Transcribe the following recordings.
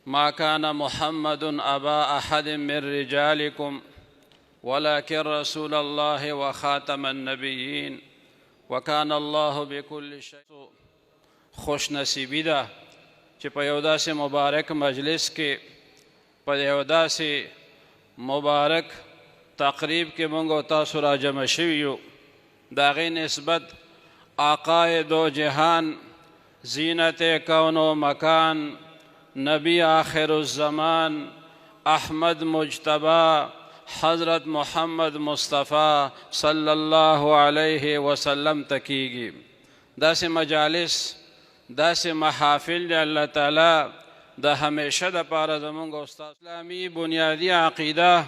ما كان محمد أبا أحد من رجالكم ولكن رسول الله وخاتم النبيين وكان الله بكل شيء. خوش نصیبی ده چې په یو داسې مبارک مجلس کې په یو داسې مبارک تقریب کې موږ او تاسو را جمع شوي یو. د هغې نسبت آقای دو جهان، زینت کون و مکان، نبی آخر الزمان، احمد مجتبی، حضرت محمد مصطفی صلی الله علیه وسلم تکیږي. داسې مجالس، داسې محافل دی الله تعالی د همیشه دپاره زموږ استاد اسلامي بنیادي عقیده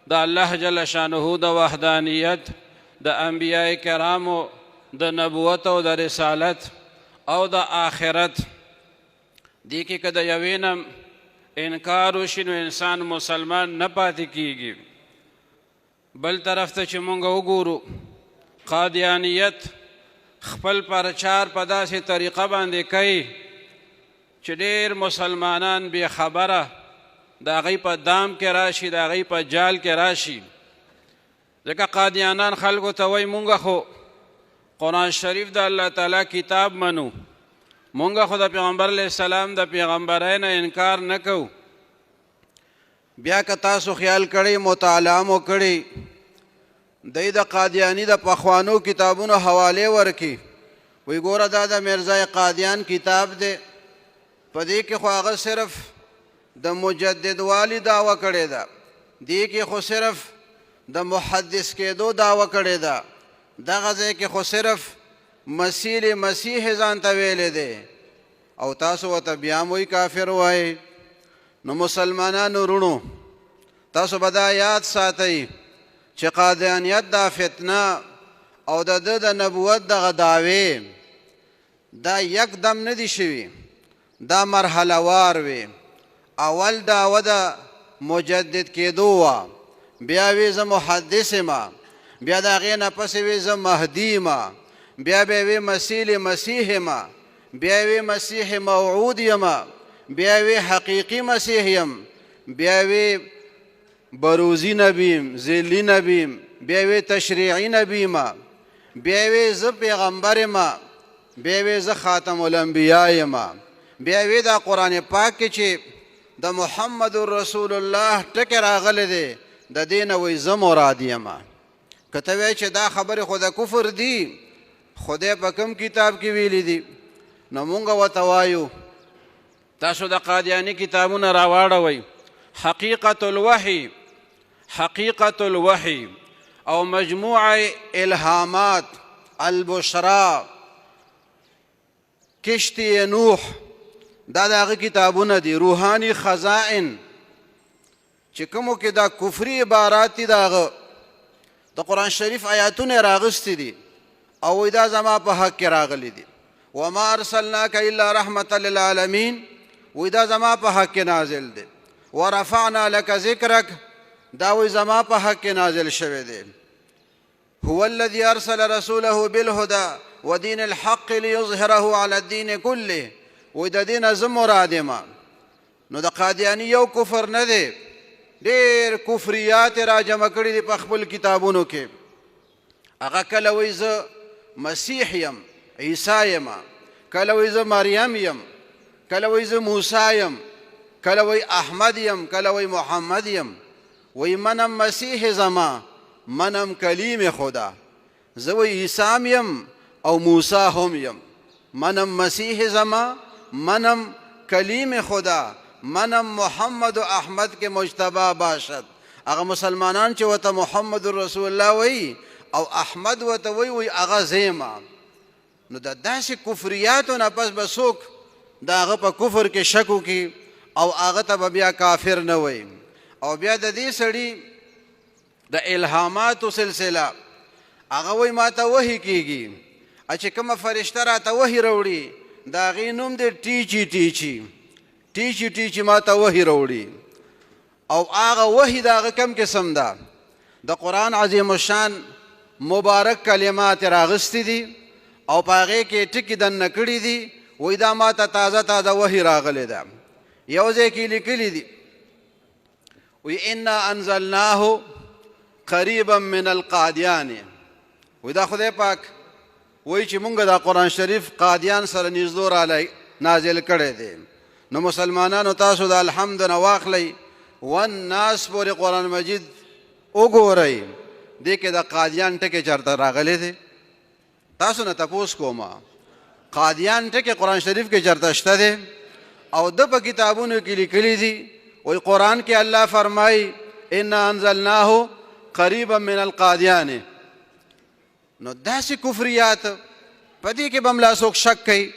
د الله جل شانه د وحدانیت، د انبیاء کرامو د نبوت او د رسالت او د آخرت. دې کې که د یوې نه انکار وشي نو انسان مسلمان نه پاتې کیږي. بل طرف ته چې مونږ وګورو، قادیانیت خپل پرچار په داسې طریقه باندې کوي چې ډېر مسلمانان بې خبره د هغوی په دام کې راشي، د هغوی په جال کې راشي. ځکه قادیانان خلکو ته وایي مونږ خو قرآن شریف د الله تعالی کتاب منو، مونږ خو د پیغمبر علیه السلام د پیغمبرۍ نه انکار نه کوو. بیا که تاسو خیال کړئ، مطالعه مو کړئ، دی د قادیاني د پخوانو کتابونو حوالې ورکي، وی ګوره دا د مرزا قادیان کتاب دی، په دې کې خو هغه صرف د مجدد والی دعوه کړې ده، دې کې خو صرف د محدث کېدو دعوه کړې ده، دغه ځای کې خو صرف مسیح ځان ته ویلی دی، او تاسو ورته بیا هم وایي کافر وایي. نو مسلمانانو رونو، تاسو به دا یاد ساتئ چې قادیانیت دا فتنه او د ده د نبوت دغه دعوې دا یک دم نه دي شوي، دا مرحله وار وي. اول دعوه د مجدد کېدو وه، بیا وی زه محدث یم، بیا د هغې نه پسې وی زه مهدي یم، بیا به وی مسیح یم، بیا وی مسیح موعود یم، بیا وی حقیقی مسیح یم، بیا وی بروزی نبیم، ذلی نبیم، بیا وی تشریعی نبیم، بیا وی زه پیغمبر یم، بیا وی زه خاتم الانبیاء یم، بیا وی دا قرآن پاک کې چې د محمد رسول الله ټکی راغلی دی د دې نه وی زه مراد یم. که ته وایې چې دا خبرې خو د کفر دي، خدای په کوم کتاب کې ویلي دي؟ نو مونږ ورته وایو تاسو د قادیاني کتابونه راواړوئ. حقیقت الوحی او مجموعه الهامات البشرا، کشتی نوح، دا د هغه کتابونه دي. روحانی خزائن چې کومو کې دا کفري عبارات دي، د هغه د قرآن شریف آیاتونه راغستې دي او وایي دا زما په حق کې راغلی دي. وما ارسلناک الا رحمة للعالمین، وی دا زما په حق کې نازل دی. ورفعنا لك ذکرک، دا وی زما په حق کې نازل شوی دی. هو الذي ارسل رسوله بالهدى ودین الحق ليظهره على الدین كله، وی د دین زه مراد یم. نو د قادیاني یو کفر نه دی، ډېر کفریات را جمع کړي دي په خپل کتابونو کې. هغه کله وی زه مسیح یم، عیسی یم، کله وی زه مریم یم، کله وی زه موسی یم، کله وی احمد یم، کله وی محمد یم. وی منم مسیح زما، منم کلیم خدا. زه وی عیسی یم او موسی هم یم. منم مسیح زما، منم کلیم خدا، منم محمد و احمد کې مجتبی باشد. هغه مسلمانان چې ورته محمد رسول الله وی او احمد ورته وی هغه زیما. نو د داسې کفریاتو نه پس به څوک د هغه په کفر کې شک وکړي او هغه ته به بیا کافر نه وایي. او بیا د دې سړي د الهاماتو سلسله، هغه وایي ما ته وحي کېږي، چې کومه فرشته راته وحي راوړي د هغې نوم دی ټیچي ما ته وحي راوړي. او هغه وحي د هغه کم قسم ده، د قرآن عظیم الشان مبارک کلمات راغستې دي او په هغې کې ټکي دننه کړي دي، وایي دا ما ته تازه وحي راغلی ده. یو ځای کې لیکلي دي وی انا انزلناه قریبا من القادیان. وی دا خدای پاک وی چې مونږ دا قرآن شریف قادیان سره نږدې رالی نازل کړی دی. نو مسلمانانو تاسو د الحمد نه واخلئ والناس پورې قرآن مجید وګورئ. دې کې د قادیان ټکی چېرته راغلی دی؟ تاسو نه تپوس کوم قادیان ټکی قرآن شریف کې چېرته شته دی؟ او د په کتابونو کې لیکلي دي وی قرآن کې الله فرمایي انا انزلناه قریبا من القادیان. نو داسې کفریات په دې کې به هم لا څوک شک کوي